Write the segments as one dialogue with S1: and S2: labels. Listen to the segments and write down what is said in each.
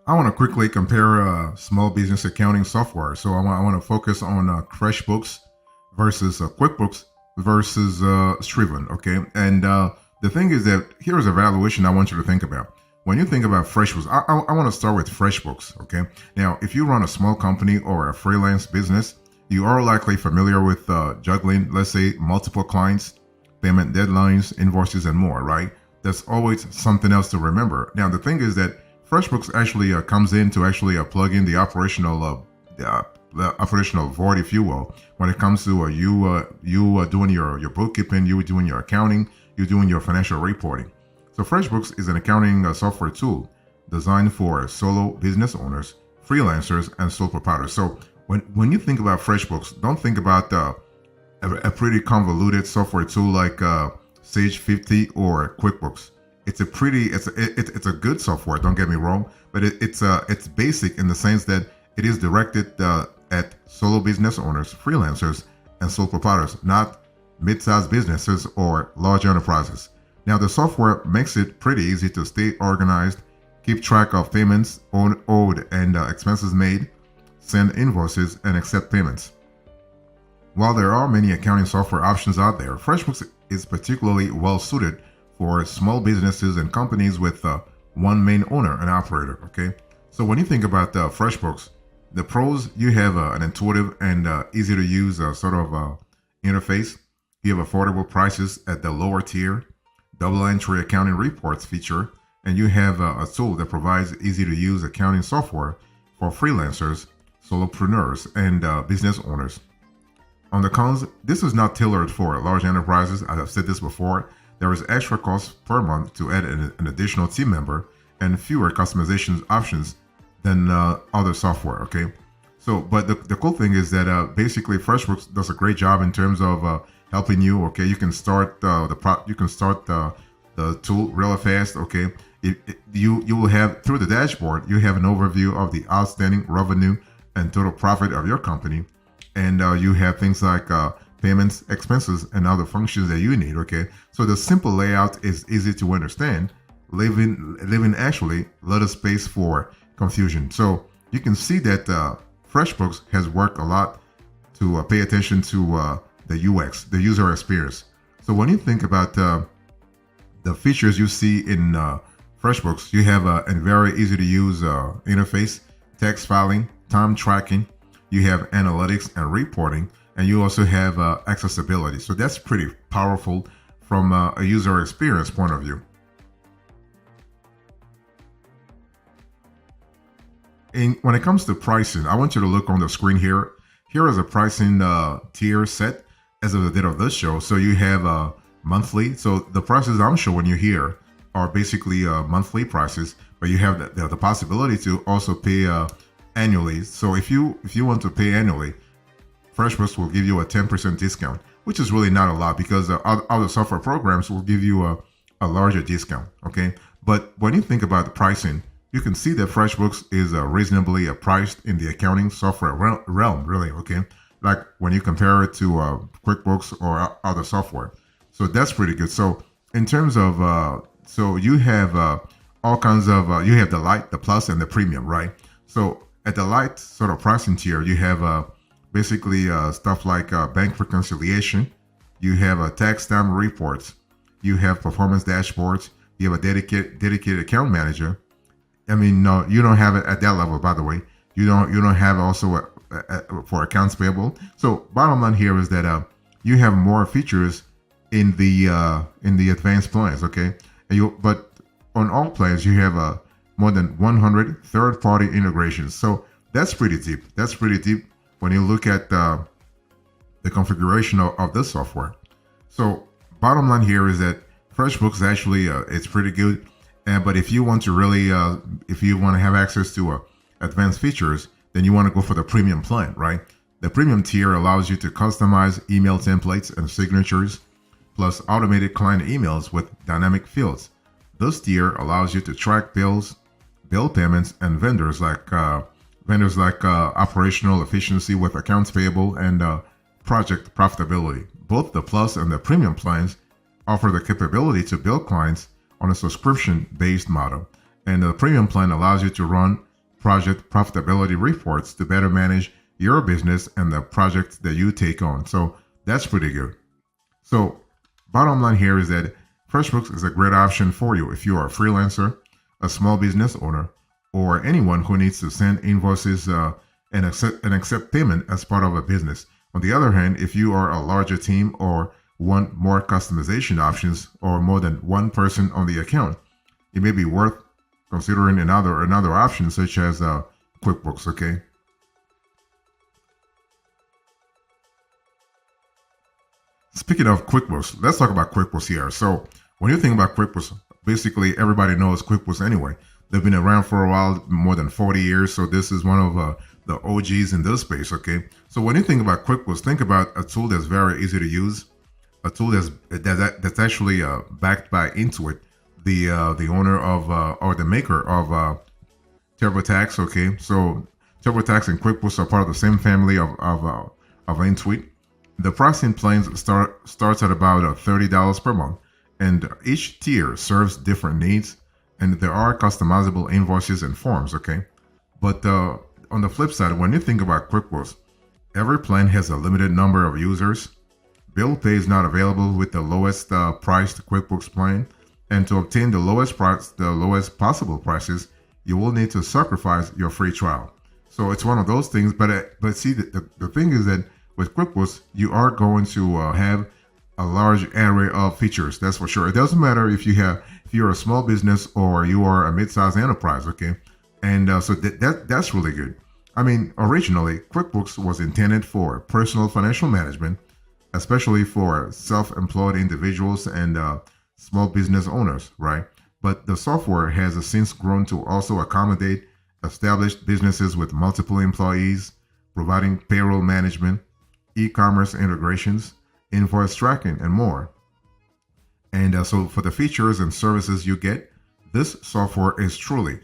S1: I want to quickly compare small business accounting software. So I want to focus on FreshBooks versus QuickBooks versus Striven. Okay, and the thing is that here's a valuation I want you to think about. When you think about FreshBooks, I want to start with FreshBooks. Okay, now if you run a small company or a freelance business, you are likely familiar with juggling, let's say, multiple clients, payment deadlines, invoices, and more. Right? There's always something else to remember. Now the thing is that FreshBooks actually comes in to actually plug in the operational void, if you will, when it comes to you doing your bookkeeping, you doing your accounting, you doing your financial reporting. So FreshBooks is an accounting software tool designed for solo business owners, freelancers, and sole proprietors. So when you think about FreshBooks, don't think about a pretty convoluted software tool like Sage 50 or QuickBooks. It's a good software. Don't get me wrong, but it's basic in the sense that it is directed at solo business owners, freelancers, and sole proprietors, not mid-sized businesses or large enterprises. Now, the software makes it pretty easy to stay organized, keep track of payments owed and expenses made, send invoices, and accept payments. While there are many accounting software options out there, FreshBooks is particularly well suited for small businesses and companies with one main owner and operator. Okay, so when you think about FreshBooks, the pros, you have an intuitive and easy to use sort of interface. You have affordable prices at the lower tier, double entry accounting reports feature, and you have a tool that provides easy to use accounting software for freelancers, solopreneurs, and business owners. On the cons, this is not tailored for large enterprises. As I've said this before, there is extra cost per month to add an additional team member and fewer customization options than other software. Okay, so but the cool thing is that basically FreshBooks does a great job in terms of helping you. Okay, you can start the tool really fast. Okay, you will have through the dashboard you have an overview of the outstanding revenue and total profit of your company, and you have things like payments, expenses, and other functions that you need. Okay, so the simple layout is easy to understand, leaving actually little space for confusion. So you can see that FreshBooks has worked a lot to pay attention to the UX, the user experience. So when you think about the features you see in FreshBooks, you have a very easy to use interface, text filing, time tracking, you have analytics and reporting, and you also have accessibility. So that's pretty powerful from a user experience point of view. And when it comes to pricing, I want you to look on the screen here. Here is a pricing tier set as of the date of this show. So you have monthly. So the prices I'm showing you here are basically monthly prices, but you have the possibility to also pay annually. So if you want to pay annually, FreshBooks will give you a 10% discount, which is really not a lot because other software programs will give you a larger discount. Okay, but when you think about the pricing, you can see that FreshBooks is reasonably priced in the accounting software realm, really. Okay, like when you compare it to QuickBooks or other software. So that's pretty good. So in terms of so you have all kinds of you have the Lite, the Plus, and the Premium, right? So at the Lite sort of pricing tier, you have basically stuff like bank reconciliation, you have tax time reports, you have performance dashboards, you have a dedicated account manager. I mean, no, you don't have it at that level, by the way. You don't have also for accounts payable. So bottom line here is that you have more features in the advanced plans. Okay, but on all plans you have more than 100 third-party integrations. So that's pretty deep. That's pretty deep when you look at the configuration of this software. So bottom line here is that FreshBooks actually it's pretty good. But if you want to really, if you want to have access to advanced features, then you want to go for the premium plan, right? The premium tier allows you to customize email templates and signatures, plus automated client emails with dynamic fields. This tier allows you to track bills, bill payments, and vendors like operational efficiency with accounts payable and project profitability. Both the Plus and the Premium plans offer the capability to bill clients on a subscription-based model, and the Premium plan allows you to run project profitability reports to better manage your business and the projects that you take on. So that's pretty good. So bottom line here is that FreshBooks is a great option for you if you are a freelancer, a small business owner, or anyone who needs to send invoices and accept payment as part of a business. On the other hand, if you are a larger team or want more customization options or more than one person on the account, it may be worth considering another option such as QuickBooks. Okay. Speaking of QuickBooks, let's talk about QuickBooks here. So when you think about QuickBooks, basically everybody knows QuickBooks anyway. They've been around for a while, more than 40 years. So this is one of the OGs in this space. Okay. So when you think about QuickBooks, think about a tool that's very easy to use, a tool that's actually backed by Intuit, the owner of or the maker of TurboTax. Okay. So TurboTax and QuickBooks are part of the same family of Intuit. The pricing plans starts at about $30 per month, and each tier serves different needs, and there are customizable invoices and forms, okay? But on the flip side, when you think about QuickBooks, every plan has a limited number of users. Bill pay is not available with the lowest priced QuickBooks plan, and to obtain the lowest possible prices, you will need to sacrifice your free trial. So it's one of those things, but see, the thing is that with QuickBooks, you are going to have a large array of features. That's for sure. It doesn't matter if you're a small business or you are a mid-sized enterprise, okay? And so that's really good. I mean, originally, QuickBooks was intended for personal financial management, especially for self-employed individuals and small business owners, right? But the software has since grown to also accommodate established businesses with multiple employees, providing payroll management, e-commerce integrations, invoice tracking, and more. And so for the features and services you get, this software is truly,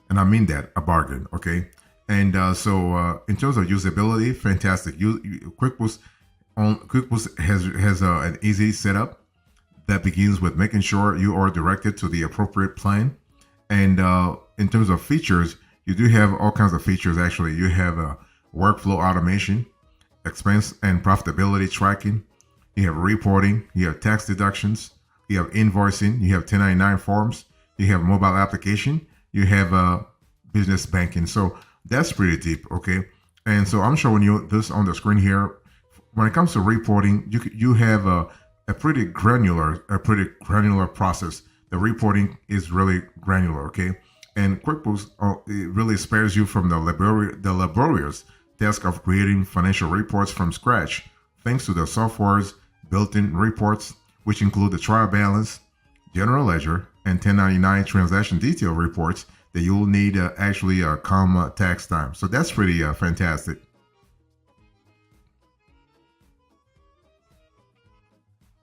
S1: and I mean that, a bargain, okay? And so in terms of usability, fantastic. QuickBooks has an easy setup that begins with making sure you are directed to the appropriate plan. And in terms of features, you do have all kinds of features. Actually, you have workflow automation, expense and profitability tracking, you have reporting, you have tax deductions, you have invoicing, you have 1099 forms, you have mobile application, you have business banking. So that's pretty deep, okay? And so I'm showing this on the screen here. When it comes to reporting, you have a pretty granular process. The reporting is really granular, okay? And QuickBooks it really spares you from the laborious task of creating financial reports from scratch, thanks to the software's built-in reports, which include the trial balance, general ledger, and 1099 transaction detail reports that you'll need actually come tax time. So that's pretty fantastic.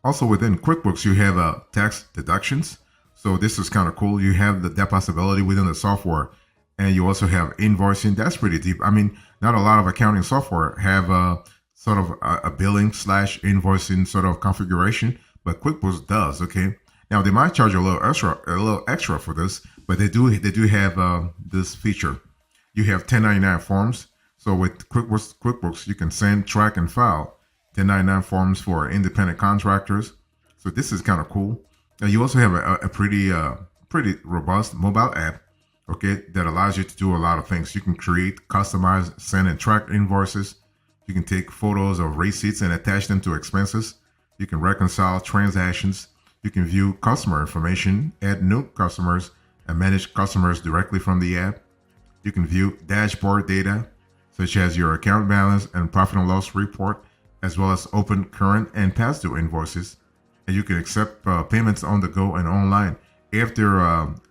S1: Also within QuickBooks, you have tax deductions. So this is kind of cool. You have that possibility within the software. And you also have invoicing. That's pretty deep. I mean, not a lot of accounting software have sort of a billing / invoicing sort of configuration, but QuickBooks does. Okay. Now they might charge a little extra for this, but they do have this feature. You have 1099 forms. So with QuickBooks, you can send, track, and file 1099 forms for independent contractors. So this is kind of cool. And you also have a pretty robust mobile app, okay, that allows you to do a lot of things. You can create, customize, send, and track invoices. You can take photos of receipts and attach them to expenses. You can reconcile transactions. You can view customer information, add new customers, and manage customers directly from the app. You can view dashboard data, such as your account balance and profit and loss report, as well as open current and past due invoices. And you can accept payments on the go and online after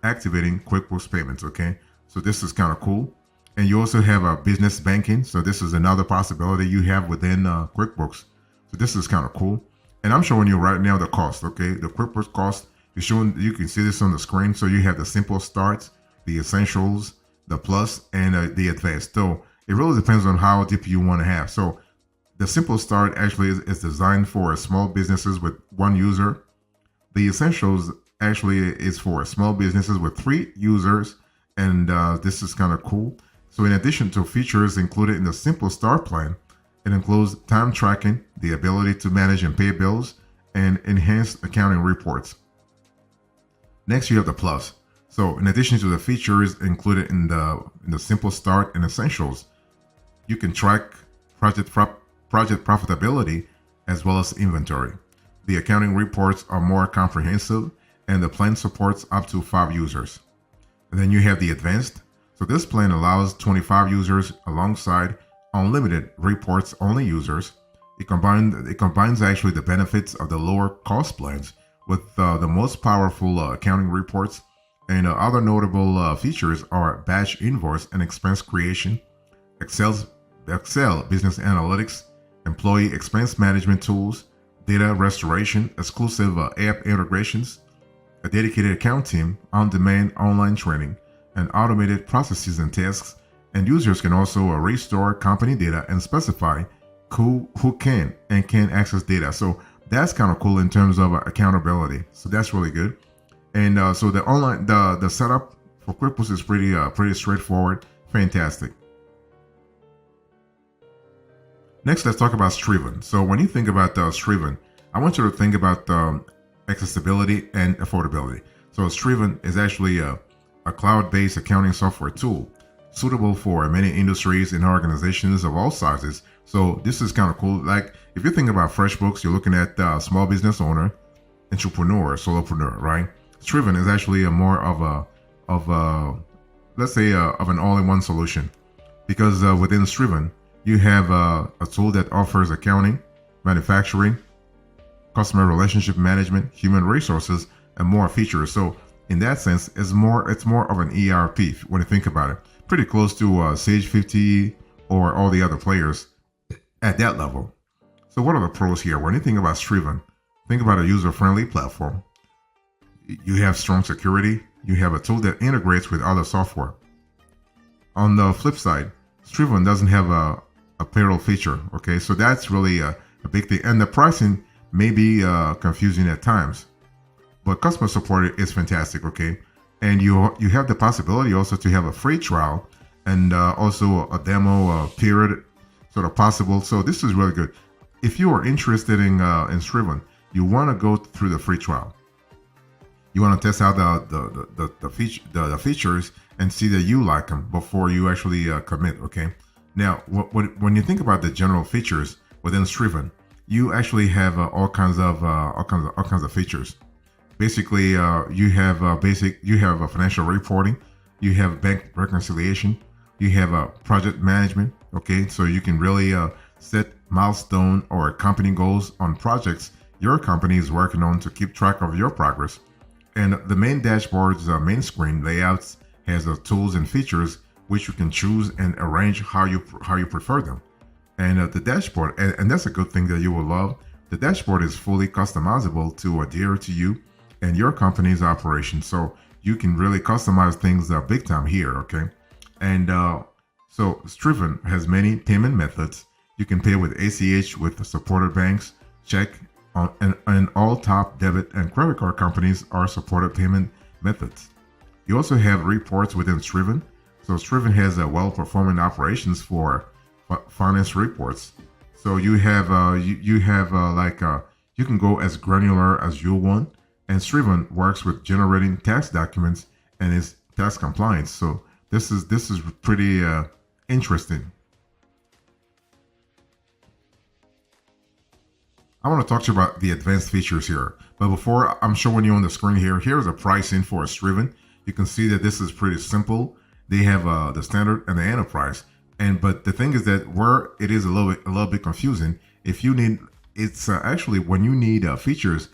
S1: activating QuickBooks payments, okay? So this is kind of cool. And you also have business banking. So this is another possibility you have within QuickBooks. So this is kind of cool. And I'm showing you right now the cost, okay? The QuickBooks cost, you can see this on the screen. So you have the simple starts, the essentials, the plus, and the advanced. So it really depends on how deep you want to have. So the simple start actually is designed for small businesses with one user. The essentials actually is for small businesses with 3 users, and this is kind of cool. So in addition to features included in the simple start plan, it includes time tracking, the ability to manage and pay bills, and enhanced accounting reports. Next, you have the Plus. So in addition to the features included in the simple start and essentials, you can track project profitability as well as inventory. The accounting reports are more comprehensive, and the plan supports up to 5 users. And then you have the Advanced. So this plan allows 25 users alongside unlimited reports only users. It combines actually the benefits of the lower cost plans with the most powerful accounting reports. And other notable features are batch invoice and expense creation, Excel business analytics, employee expense management tools, data restoration, exclusive app integrations, a dedicated account team, on-demand online training, and automated processes and tasks. And users can also restore company data and specify who can and can't access data. So that's kind of cool in terms of accountability. So that's really good. And so the setup for QuickBooks is pretty straightforward, fantastic. Next, let's talk about Striven. So when you think about Striven, I want you to think about accessibility and affordability. So Striven is actually a cloud-based accounting software tool suitable for many industries and organizations of all sizes. So this is kind of cool. Like if you think about FreshBooks, you're looking at small business owner, entrepreneur, solopreneur, right? Striven is actually a more of an all-in-one solution, because within Striven you have a tool that offers accounting, manufacturing, customer relationship management, human resources, and more features. So in that sense, it's more of an ERP when you think about it. Pretty close to Sage 50 or all the other players at that level. So what are the pros here? When you think about Striven, think about a user-friendly platform. You have strong security. You have a tool that integrates with other software. On the flip side, Striven doesn't have a payroll feature. Okay, so that's really a big thing. And the pricing may be confusing at times, but customer support is fantastic. Okay, and you have the possibility also to have a free trial and also a demo period sort of possible. So this is really good. If you are interested in Striven, you want to go through the free trial. You want to test out the features and see that you like them before you actually commit. Okay. Now, when you think about the general features within Striven, you actually have all kinds of features. Basically, you have financial reporting, you have bank reconciliation, you have project management. Okay, so you can really set milestone or company goals on projects your company is working on to keep track of your progress. And the main dashboard's main screen layouts has the tools and features which you can choose and arrange how you prefer them. And the dashboard, and that's a good thing that you will love. The dashboard is fully customizable to adhere to you and your company's operation, so you can really customize things big time here. Okay, and so Striven has many payment methods. You can pay with ACH with the supported banks, check, and all top debit and credit card companies are supported payment methods. You also have reports within Striven. So Striven has a well-performing operations for finance reports. So you have you can go as granular as you want, and Striven works with generating tax documents and is tax compliance. So this is pretty interesting. I want to talk to you about the advanced features here. But before I'm showing you on the screen here's the pricing for Striven. You can see that this is pretty simple. They have the standard and the enterprise. But the thing is that where it is a little bit confusing, if you need, it's actually when you need features,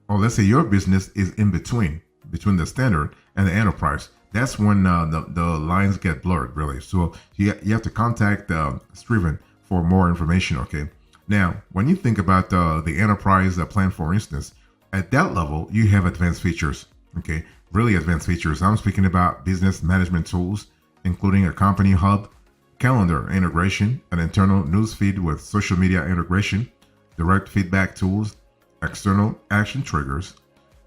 S1: or let's say your business is in between the standard and the enterprise. That's when the lines get blurred, really. So you have to contact Striven for more information. Okay. Now, when you think about the enterprise plan, for instance, at that level, you have advanced features, okay? Really advanced features. I'm speaking about business management tools, including a company hub, calendar integration, an internal news feed with social media integration, direct feedback tools, external action triggers,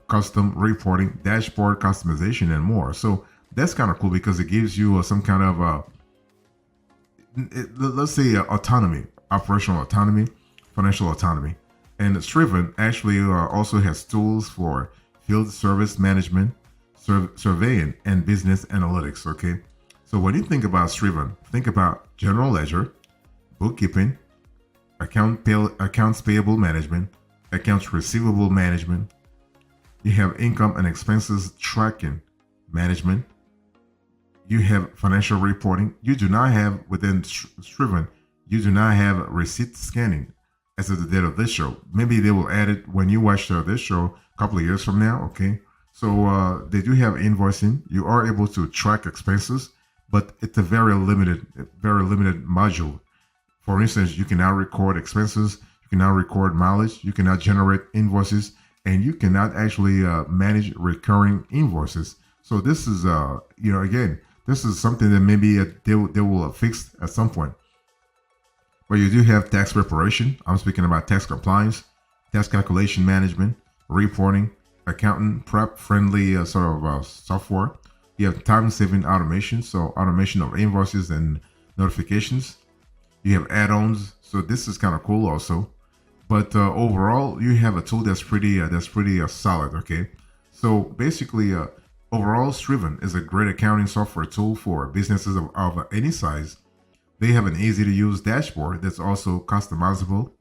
S1: custom reporting, dashboard customization, and more. So that's kind of cool because it gives you some kind of let's say autonomy, operational autonomy, financial autonomy. And Striven actually also has tools for field service management, surveying, and business analytics. Okay, so when you think about Striven, think about general ledger, bookkeeping, accounts payable management, accounts receivable management. You have income and expenses tracking management. You have financial reporting. You do not have within Striven, you do not have receipt scanning as of the date of this show. Maybe they will add it when you watch this show a couple of years from now. Okay, so they do have invoicing. You are able to track expenses, but it's a very limited module. For instance, you can now record expenses, you can now record mileage, you can now generate invoices, and you cannot actually manage recurring invoices. So this is, again, this is something that maybe they will fix at some point. But you do have tax preparation. I'm speaking about tax compliance, tax calculation management, reporting, accountant prep friendly software. You have time-saving automation, so automation of invoices and notifications. You have add-ons, so this is kind of cool also. But overall, you have a tool that's pretty solid. Okay, so basically, overall, Striven is a great accounting software tool for businesses of any size. They have an easy-to-use dashboard that's also customizable.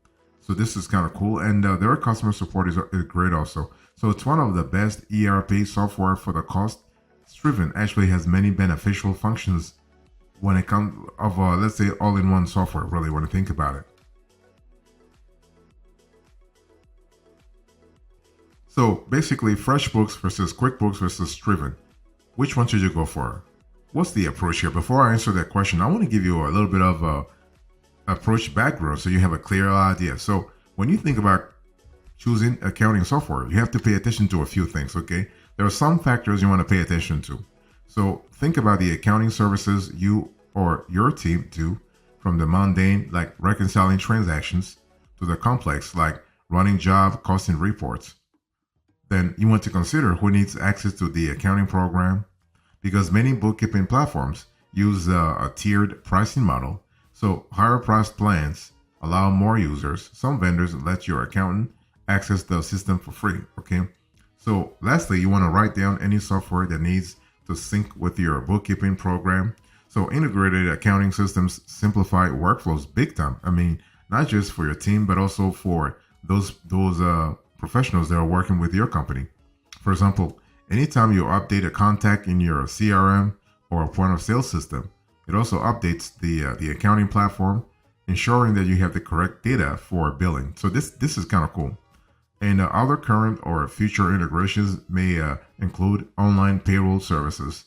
S1: So this is kind of cool, and their customer support is great also. So it's one of the best ERP software for the cost. Striven actually has many beneficial functions when it comes of let's say all-in-one software, really, when you think about it. So basically, FreshBooks versus QuickBooks versus Striven. Which one should you go for? What's the approach here? Before I answer that question, I want to give you a little bit of approach background so you have a clear idea. So when you think about choosing accounting software, you have to pay attention to a few things, okay? There are some factors you want to pay attention to. So think about the accounting services you or your team do, from the mundane, like reconciling transactions, to the complex, like running job costing reports. Then you want to consider who needs access to the accounting program, because many bookkeeping platforms use a tiered pricing model. So higher priced plans allow more users. Some vendors let your accountant access the system for free. Okay. So lastly, you want to write down any software that needs to sync with your bookkeeping program. So integrated accounting systems simplify workflows big time. I mean, not just for your team, but also for those professionals that are working with your company. For example, anytime you update a contact in your CRM or a point of sale system, it also updates the accounting platform, ensuring that you have the correct data for billing. So this is kind of cool. And other current or future integrations may include online payroll services,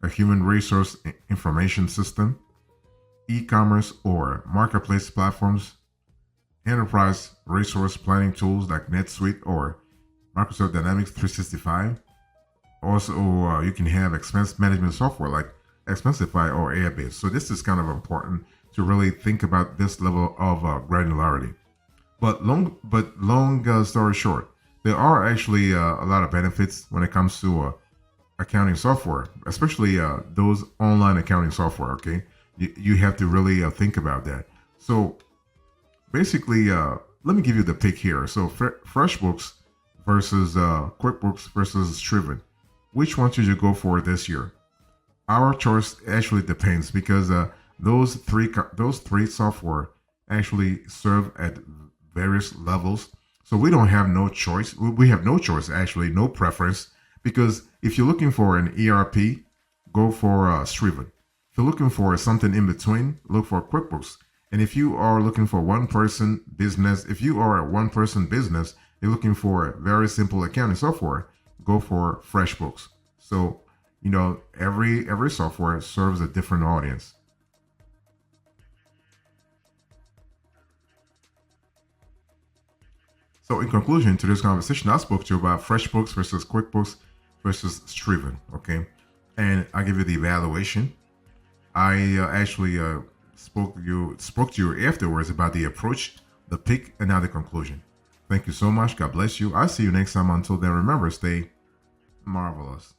S1: a human resource information system, e-commerce or marketplace platforms, enterprise resource planning tools like NetSuite or Microsoft Dynamics 365. Also, you can have expense management software like Expensify or Airbase. So this is kind of important to really think about this level of granularity. But long story short, there are actually a lot of benefits when it comes to accounting software, especially those online accounting software. Okay, you have to really think about that. So basically, let me give you the pick here. So FreshBooks versus QuickBooks versus Striven. Which one should you go for this year? Our choice actually depends, because those three software actually serve at various levels. So we don't have no choice. We have no choice, actually, no preference, because if you're looking for an ERP, go for Striven. If you're looking for something in between, look for QuickBooks. And if you are looking for one-person business, you're looking for very simple accounting software, go for FreshBooks. So, every software serves a different audience. So in conclusion to this conversation, I spoke to you about FreshBooks versus QuickBooks versus Striven, okay? And I give you the evaluation. I actually spoke to you afterwards about the approach, the pick, and now the conclusion. Thank you so much. God bless you. I'll see you next time. Until then, remember, stay marvelous.